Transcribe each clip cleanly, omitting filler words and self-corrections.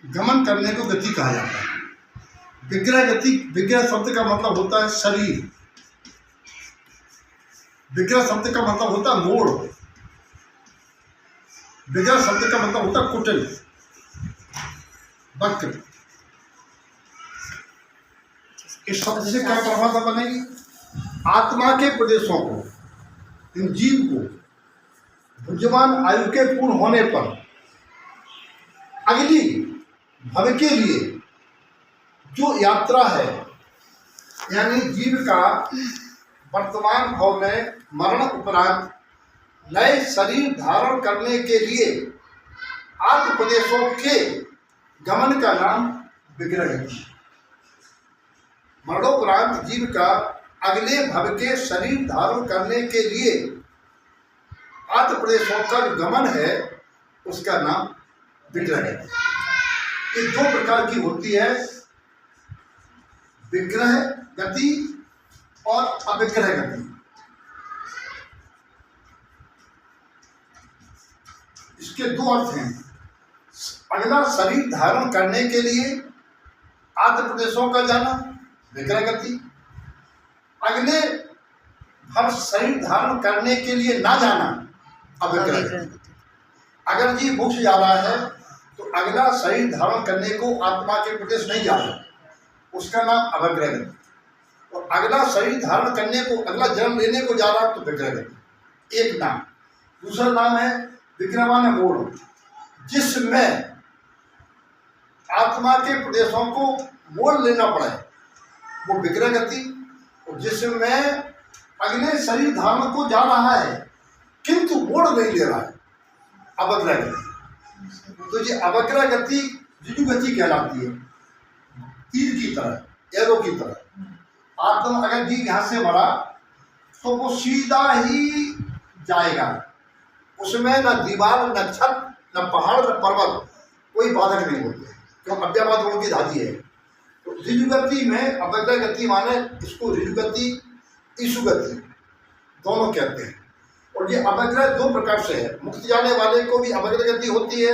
गमन करने को गति कहा जाता है। विग्रह गति, विग्रह शब्द का मतलब होता है शरीर, विग्रह शब्द का मतलब होता है मोड़, विग्रह शब्द का मतलब होता है कुटिल, वक्र। इस शब्द से क्या परिभाषा बनेगी? आत्मा के प्रदेशों को, इन जीव को बुद्धिमान आयु के पूर्ण होने पर अगली भव के लिए जो यात्रा है, यानी जीव का वर्तमान भाव में मरण उपरांत नए शरीर धारण करने के लिए आत्म प्रदेशों के गमन का नाम विग्रह गति। मरणोपरांत जीव का अगले भव के शरीर धारण करने के लिए आत्म प्रदेशों का जो गमन है उसका नाम विग्रह गति। ये दो प्रकार की होती है, विग्रह गति और अविग्रह गति। इसके दो अर्थ हैं। अगला शरीर धारण करने के लिए आत्म प्रदेशों का जाना विग्रह गति, अगले भव शरीर धारण करने के लिए ना जाना अविग्रह गति। अगर जी मोक्ष जा रहा है तो अगला शरीर धारण करने को आत्मा के प्रदेश नहीं जा रहा, उसका नाम अविग्रह गति। और अगला शरीर धारण करने को, अगला जन्म लेने को जा रहा तो विग्रह गति एक नाम। दूसरा नाम है विग्रह माने मोड़, जिसमें आत्मा के प्रदेशों को मोड़ लेना पड़े वो विग्रह गति, और जिसमें अगले शरीर धारण को जा रहा है किंतु मोड़ नहीं ले रहा है अवग्रह गति। तो ये अवग्रह गति जुजु गति कहलाती है, तीर की तरह, एरो की तरह। आत्मा अगर जी यहाँ से मरा तो वो सीधा ही जाएगा, उसमें न दीवार न छत न पहाड़ न पर्वत कोई बाधक नहीं होते, क्यों अव्याबाद गुण की धाती है। तो ऋजुगति में अवग्रह गति माने इसको ऋजुगति ईशुगति दोनों कहते हैं। और ये अवग्रह दो प्रकार से है, मुक्त जाने वाले को भी अवग्रह गति होती है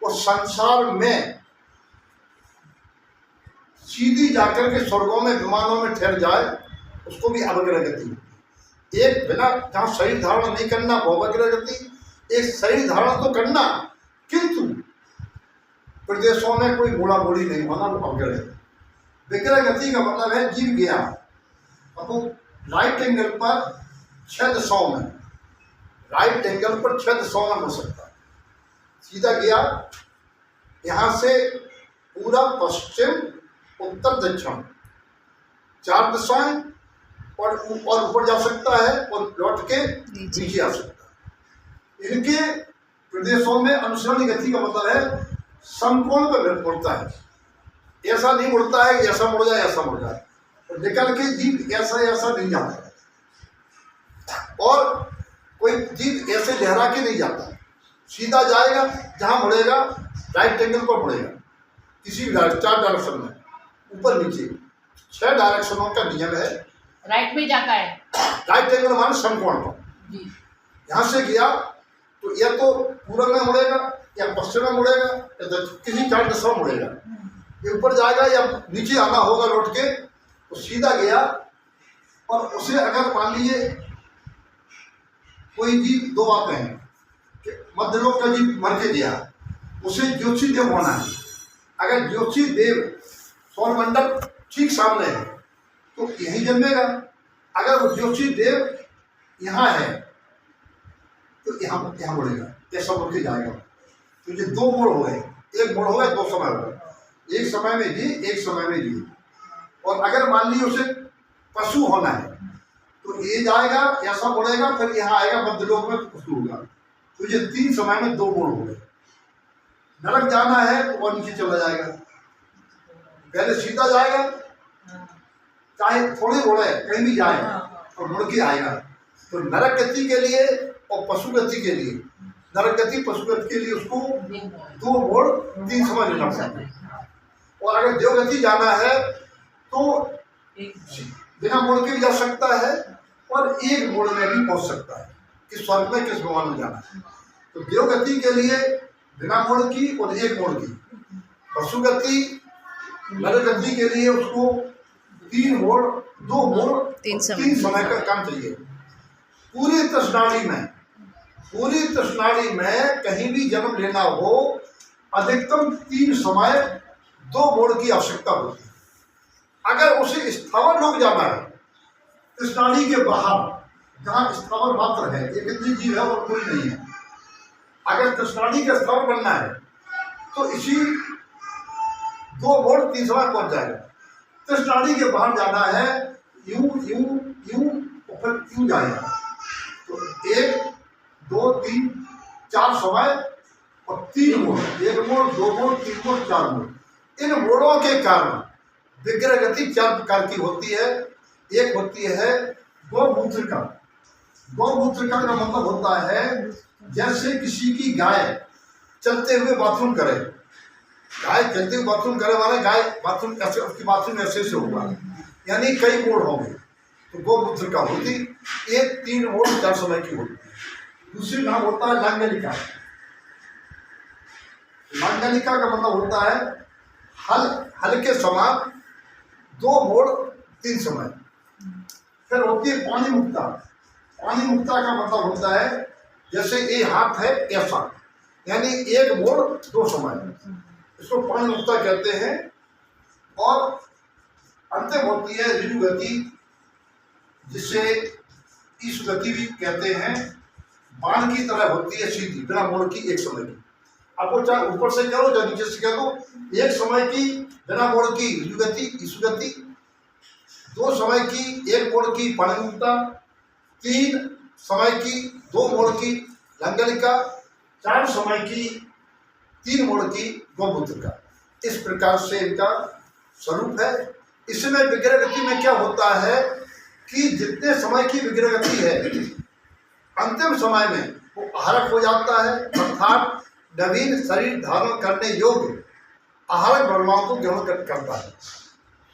और संसार में सीधी जाकर के स्वर्गों में विमानों में ठहर जाए उसको भी अवग्रह गति होती है। एक बिना जहाँ शरीर धारण नहीं करना वो अवग्रह गति, एक शरीर धारण तो करना किंतु प्रदेशों में कोई मोड़ा मोड़ी नहीं होना वो अवग्रह गति। विग्रह गति का मतलब है जीव गया अब राइट एंगल पर 6 दिशाओं में, राइट एंगल पर 6 दिशाओं में हो सकता है, सीधा गया यहाँ से पूरा पश्चिम उत्तर दक्षिण 4 दिशाएं और ऊपर जा सकता है और लौट के नीचे आ सकता है। इनके प्रदेशों में अनुसरण गति का मतलब है समकोण पर मुड़ता है, ऐसा नहीं मुड़ता है कि ऐसा मुड़ जाए ऐसा मुड़ जाए, और निकल के जीव ऐसा ऐसा नहीं जाता है और कोई जीव ऐसे लहरा के नहीं जाता, सीधा जाएगा जहाँ मुड़ेगा राइट एंगल पर मुड़ेगा, किसी भी 4 डायरेक्शन में ऊपर नीचे 6 डायरेक्शनों का नियम है। राइट में जाता है, राइट एंगल माने समकोण पर। यहाँ से गया तो या तो पूर्व में मुड़ेगा या पश्चिम में मुड़ेगा या किसी 4 दिशा में मुड़ेगा, ये ऊपर जाएगा या नीचे आना होगा लौट के, तो सीधा गया। और उसे अगर मान लीजिए कोई जीव, दो बातें हैं कि मध्यलोक का जीव मर के गया, उसे ज्योतिषी देव होना है। अगर ज्योतिषी देव सौरमंडल ठीक सामने है तो यहीं जन्मेगा, अगर वो ज्योतिषी देव यहाँ है तो यहाँ यहाँ मुड़ेगा, ऐसा मुड़ के जाएगा। तो ये 2 मोड़ हो गए, एक मोड़ हो गया 2 समय हो गए, एक समय में जी एक समय में जी। और अगर मान लीजिए उसे पशु होना है तो ये जाएगा ऐसा मुड़ेगा, फिर यहाँ आएगा मध्यलोक में पशु होगा। तो ये 3 समय में 2 मोड़ हो गए। नरक जाना है तो वह नीचे चला जाएगा, पहले सीधा जाएगा चाहे थोड़ी मुड़े कहीं भी जाए और मुड़ के आएगा। तो नरक गति के लिए और पशु गति के लिए, नरक गति पशु गति के लिए उसको 2 मोड़ 3 समय लेना पड़ता है। और अगर देवगति जाना है तो बिना मोड़ के भी जा सकता है और एक मोड़ में भी पहुंच सकता है कि स्वर्ग में किस भगवान में जाना है। तो देवगति के लिए बिना मोड़ की और एक मोड़ की, पशुगति नरगति के लिए उसको 3 मोड़ 2 मोड़ 3 समय का काम चाहिए। पूरी तृष्णाड़ी में कहीं भी जन्म लेना हो अधिकतम 3 समय 2 मोड़ की आवश्यकता होती है। अगर उसे स्थावर लोग जाना है तृष्णाड़ी के बाहर, जहाँ स्थावर मात्र है, एक इतनी जीव है और कोई नहीं है, अगर तृष्णाड़ी का स्थावर बनना है तो इसी 2 मोड़ 3 समय पहुंच जाएगा। तृष्णाड़ी के बाहर जाना है यूं यूं यूं और फिर यूं जाएगा, तो 1 2 3 4 समय और 3 मोड़, 1 मोड़ 2 मोड़ 3 मोड़ 4 मोड़। इन मोड़ों के कारण विग्रह गति 4 प्रकार की होती है। एक होती है गौमूत्रिका। गौमूत्रिका का मतलब होता है जैसे किसी की गाय चलते हुए बाथरूम करे, गाय चलते हुए बाथरूम करे माने गाय बाथरूम ऐसे, उसकी बाथरूम ऐसे से होगा, यानी कई मोड़ होंगे, तो गौमूत्रिका होती। ये 3 मोड़ 4 समय की होती है। दूसरी नाम होता है लांगलिका। लांगलिका का मतलब होता है हल के समान 2 मोड़ 3 समय। फिर होती है पानी मुक्ता। पानी मुक्ता का मतलब होता है जैसे ये हाथ है ऐसा, यानी 1 मोड़ 2 समय, इसको पानी मुक्ता कहते हैं। और अंतिम होती है ऋजु गति, जिसे इस गति भी कहते हैं। बाण की तरह होती है, सीधी बिना मोड़ की 1 समय की। आपको चाहे ऊपर से करो चाहे नीचे से कह दो, 1 समय की बिना मोड़ की ऋजु गति ईसु गति, 2 समय की 1 मोड़ की पानी मुक्ता, 3 समय की 2 मोड़ की लांगलिका, 4 समय की 3 मोड़ की गौमूत्रिका। इस प्रकार से इनका स्वरूप है। इसमें विग्रह गति में क्या होता है कि जितने समय की विग्रह गति है अंतिम समय में वो आहारक हो जाता है, अर्थात नवीन शरीर धारण करने योग्य आहारक वर्माओं को ग्रहण करता है।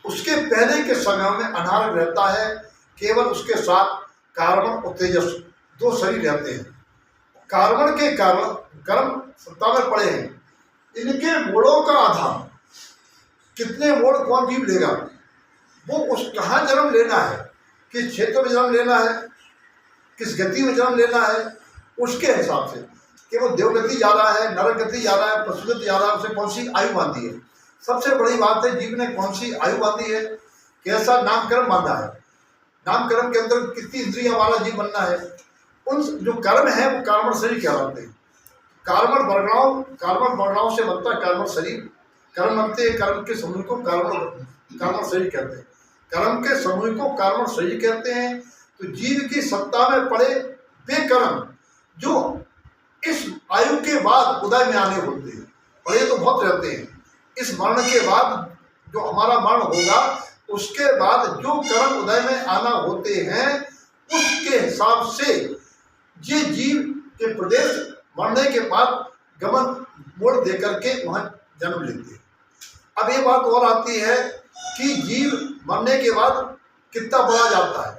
उसके पहले के समय में अनाहारक रहता है, केवल उसके साथ कार्बन और तेजस 2 शरीर रहते हैं। कार्बन के कारण गर्म सत्ता में पड़े हैं। इनके मोड़ों का आधार, कितने मोड़ कौन जीव लेगा, वो उस कहाँ जन्म लेना है, किस क्षेत्र में जन्म लेना है, किस गति में जन्म लेना है, उसके हिसाब से कि वो देवगति जा रहा है, नरक गति जा रहा है, पशुगति जा रहा है, उसे कौन सी आयु बांधी है। सबसे बड़ी बात है जीव ने कौन सी आयु बांधी है, कैसा नामकरण बांधा है, नामकरण के अंदर कितनी इंद्रियां वाला जीव बनना है। उन जो कर्म है वो कार्बन शरीर कहलाते हैं। कार्बन वर्णाओं से बनता है कार्बन शरीर। कर्म बनते हैं, कर्म के समूह को कार्बन शरीर कहते हैं। कर्म के समूह को कार्बन शरीर कहते हैं। तो जीव की सत्ता में पड़े वे कर्म जो इस आयु के बाद उदय में आने होते हैं, और ये तो बहुत रहते हैं। इस मरण के बाद जो हमारा मरण होगा उसके बाद जो कर्म उदय में आना होते हैं उसके हिसाब से ये जीव के प्रदेश मरने के बाद गमन मोड़ दे करके वहाँ जन्म लेते हैं। अब ये बात और आती है कि जीव मरने के बाद कितना बड़ा जाता है,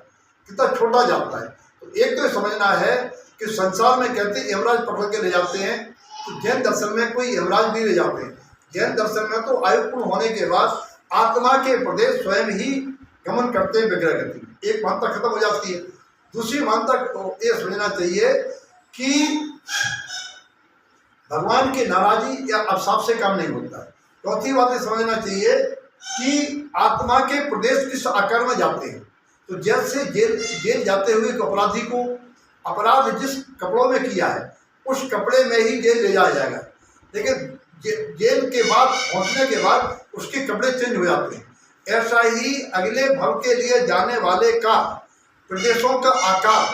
कितना छोटा जाता है। तो एक तो समझना है कि संसार में कहते हैं यमराज पकड़ के ले जाते हैं, तो जैन दर्शन में कोई यमराज नहीं ले जाते हैं। जैन दर्शन में तो आयु पूर्ण होने के बाद आत्मा के प्रदेश स्वयं ही गमन करते हैं विग्रह गति में। एक मानता खत्म हो जाती है। दूसरी मानता ये समझना चाहिए कि भगवान की नाराजी या अवसाप से काम नहीं होता है। चौथी बात ये समझना चाहिए कि आत्मा के प्रदेश किस आकार में जाते हैं। तो जैसे जेल जाते हुए एक अपराधी को अपराध जिस कपड़ों में किया है उस कपड़े में ही जेल ले जाया जाएगा, लेकिन जेल के बाद पहुंचने के बाद उसके कपड़े चेंज हो जाते हैं। ऐसा ही अगले भव के लिए जाने वाले का प्रदेशों का आकार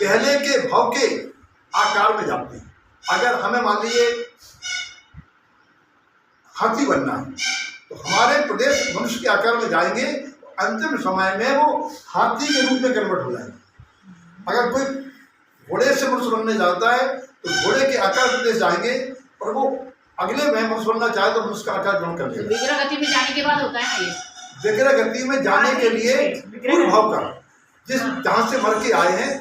पहले के भव के आकार में जाते हैं। अगर हमें मान लीजिए हाथी बनना है तो हमारे प्रदेश मनुष्य के आकार में जाएंगे, अंतिम समय में वो हाथी के रूप में कन्वर्ट हो जाएंगे। अगर कोई घोड़े से मनुष्य बनने जाता है तो घोड़े के आकार प्रदेश जाएंगे, और वो अगले में मनुष्य बनना चाहे तो मनुष्य का आकार ग्रहण कर लेगा। विग्रह गति में जाने के बाद होता है ये। विग्रह गति में जाने के लिए पूर्व भाव का जिस जहाँ से मर के आए हैं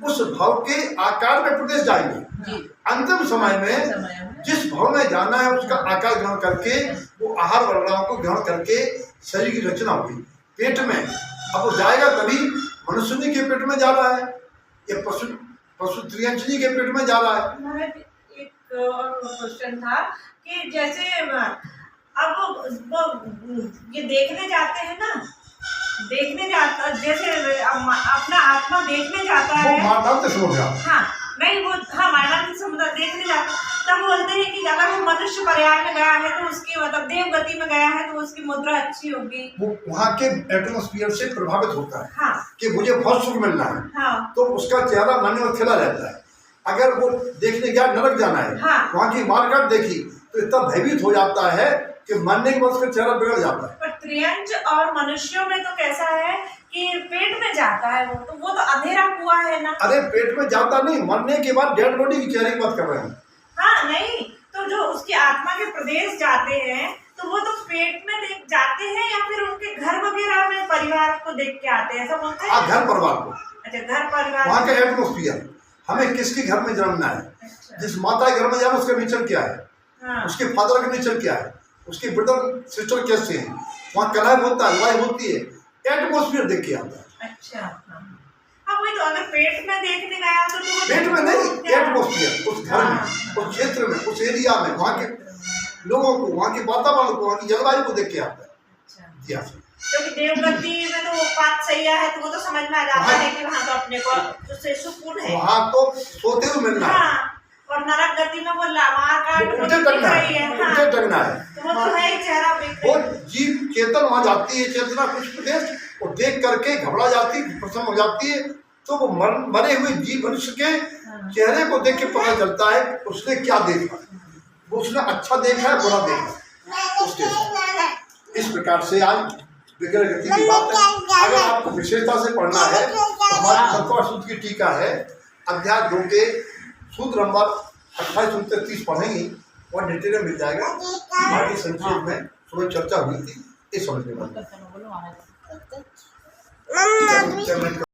उस भाव के आकार में प्रदेश जाएंगे। अंतिम समय में जिस भव में जाना है उसका आकार ग्रहण करके वो आहार वर्णाओं को ग्रहण करके शरीर की रचना होगी पेट में। अब वो जाएगा तभी मनुष्य के पेट में जा रहा है या पशु त्रियंचनी के पेट में जा रहा है। हमारा एक और क्वेश्चन था कि जैसे अब वो ये देखने जाते हैं ना, देखने जाता जैसे अपना आत्मा देखने जाता है, वो मानव से समझ गया। हाँ नहीं वो हाँ मानव समुद्र देखने जाता, तब बोलते हैं कि अगर वो मनुष्य पर्याय में गया है तो उसकी मतलब देव गति में गया है तो उसकी मुद्रा अच्छी होगी। वो वहाँ के एटमोस्फियर से प्रभावित होता है हाँ कि मुझे बहुत सुख मिलना है, हाँ तो उसका चेहरा मन में खिला रहता है। अगर वो देखने गया नरक जाना है, हाँ। वहाँ की मारकाट देखी तो इतना भयभीत हो जाता है कि मरने के बाद उसका चेहरा बिगड़ जाता है। पर त्रियंच और मनुष्यों में तो कैसा है कि पेट में जाता है वो तो अंधेरा कुआं है ना। अरे पेट में जाता नहीं, मरने के बाद डेड बॉडी की चेहरे की बात कर रहे हैं। हाँ नहीं तो जो उसकी आत्मा के प्रदेश जाते हैं तो वो तो पेट में देख जाते हैं या फिर उनके घर वगैरह में परिवार को देख के आते हैं, ऐसा बोलते हैं। घर परिवार को, अच्छा घर परिवार, वहाँ का एटमोस्फियर, हमें किसके घर में जन्मना है, अच्छा। जिस माता के घर में जाना उसका नेचर क्या है, हाँ। उसके फादर का नेचर क्या है, उसके ब्रदर सिस्टर कैसे हैं, वहाँ कलह होता है, लड़ाई होती है, एटमोस्फियर देख के आता है। अच्छा हाँ वही तो, अगर पेट में देखने गया तो पेट में नहीं, एटमोस्फियर, उस घर में, उस क्षेत्र में, उस एरिया में, वहाँ के लोगों को, वहाँ के वातावरण को, वहाँ की जलवायु को देख के आता है। अच्छा जी हाँ। क्योंकि देवगति में तो वो पात सैया है तो वो तो समझ में आ जाता है कि वहाँ तो अपने को जो सुकून है, वहाँ तो सोते हुए मिलना है। हाँ। और नरक गति में वो लामार काट उल्टे टंगना है, हाँ। उल्टे टंगना है। तो वो तो है ही चेहरा बिक वो जीव चेतन वहाँ जाती है, चेतना कुछ प्रदेश वो देख करके घबरा जाती है, प्रसन्न हो जाती है, तो वो मरे हुए जीव मनुष्य के चेहरे को देख के पता चलता है उसने क्या देखा, वो उसने अच्छा देखा है बुरा देखा उसके। इस प्रकार से आज विग्रह गति की बात है। अगर आपको विशेषता से पढ़ना है तो हमारा सत्वा सूत्र की टीका है, अध्याय 2 के सूत्र नंबर 28 से 30 पढ़ेंगे, वहाँ डिटेल में मिल जाएगा। बाकी संक्षेप में सुबह चर्चा हुई थी, ये समझने वाली।